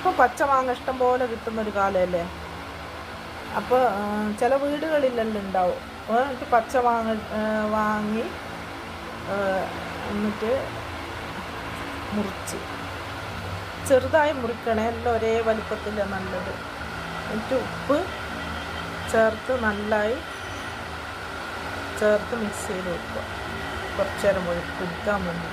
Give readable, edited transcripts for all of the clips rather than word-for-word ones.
ഇപ്പോൾ പച്ച മാങ്ങ ഇഷ്ടം പോലെ കിട്ടുന്നൊരു കാലമല്ലേ. അപ്പോൾ ചില വീടുകളിലെല്ലാം ഉണ്ടാവും. എന്നിട്ട് പച്ച വാങ്ങി എന്നിട്ട് മുറിച്ച് ചെറുതായി മുറിക്കണേ, എല്ലാം ഒരേ വലിപ്പത്തില്ല നല്ലത്. എന്നിട്ട് ഉപ്പ് ചേർത്ത് നന്നായി ചേർത്ത് മിക്സ് ചെയ്ത് വെക്കുക കുറച്ച് നേരം കുടിക്കാൻ വേണ്ടി.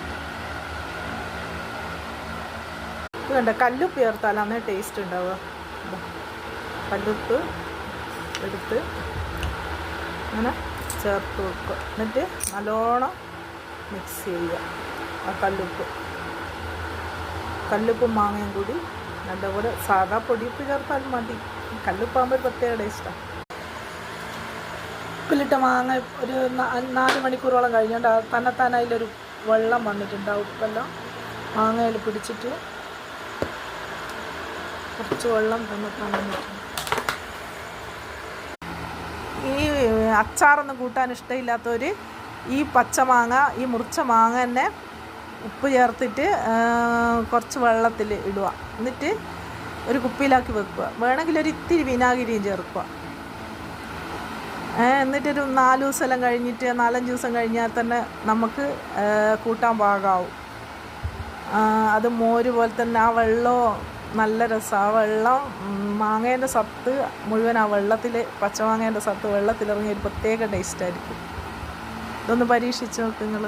ഇത് കണ്ട കല്ലുപ്പ് ചേർത്താലാണ് ടേസ്റ്റ് ഉണ്ടാവുക. കല്ലുപ്പ് എടുത്ത് അങ്ങനെ ചേർത്ത് വെക്കുക. എന്നിട്ട് നല്ലോണം മിക്സ് ചെയ്യുക. ആ കല്ലുപ്പും മാങ്ങയും കൂടി നല്ലപോലെ, സാധാ പൊടിയുപ്പ് ചേർത്താൽ മതി. കല്ലുപ്പാകുമ്പോൾ പ്രത്യേക ടേസ്റ്റാണ്. ഉപ്പിലിട്ട മാങ്ങ ഒരു 4 മണിക്കൂറോളം കഴിഞ്ഞുകൊണ്ട് തന്നെത്താൻ അതിലൊരു വെള്ളം വന്നിട്ടുണ്ടാവും. ഉപ്പെല്ലാം മാങ്ങയിൽ പിടിച്ചിട്ട് കുറച്ച് വെള്ളം തന്നെത്താൻ വന്നിട്ടുണ്ട്. ഈ അച്ചാറൊന്നും കൂട്ടാൻ ഇഷ്ടമില്ലാത്തവർ ഈ പച്ചമാങ്ങ, ഈ മുറിച്ച മാങ്ങ തന്നെ ഉപ്പ് ചേർത്തിട്ട് കുറച്ച് വെള്ളത്തിൽ ഇടുക. എന്നിട്ട് ഒരു കുപ്പിയിലാക്കി വെക്കുക. വേണമെങ്കിൽ ഒരു ഇത്തിരി വിനാഗിരിയും ചേർക്കുക. എന്നിട്ടൊരു 4 ദിവസം കഴിഞ്ഞിട്ട് 4-5 ദിവസം കഴിഞ്ഞാൽ തന്നെ നമുക്ക് കൂട്ടാൻ പാകമാവും. അത് മോര് പോലെ തന്നെ. ആ വെള്ളവും നല്ല രസമാണ്. ആ വെള്ളം മാങ്ങേൻ്റെ സത്ത് മുഴുവൻ ആ വെള്ളത്തിൽ, പച്ചമാങ്ങേൻ്റെ സത്ത് വെള്ളത്തിലിറങ്ങി ഒരു പ്രത്യേക ടേസ്റ്റായിരിക്കും. ഇതൊന്ന് പരീക്ഷിച്ച് നോക്ക് നിങ്ങൾ.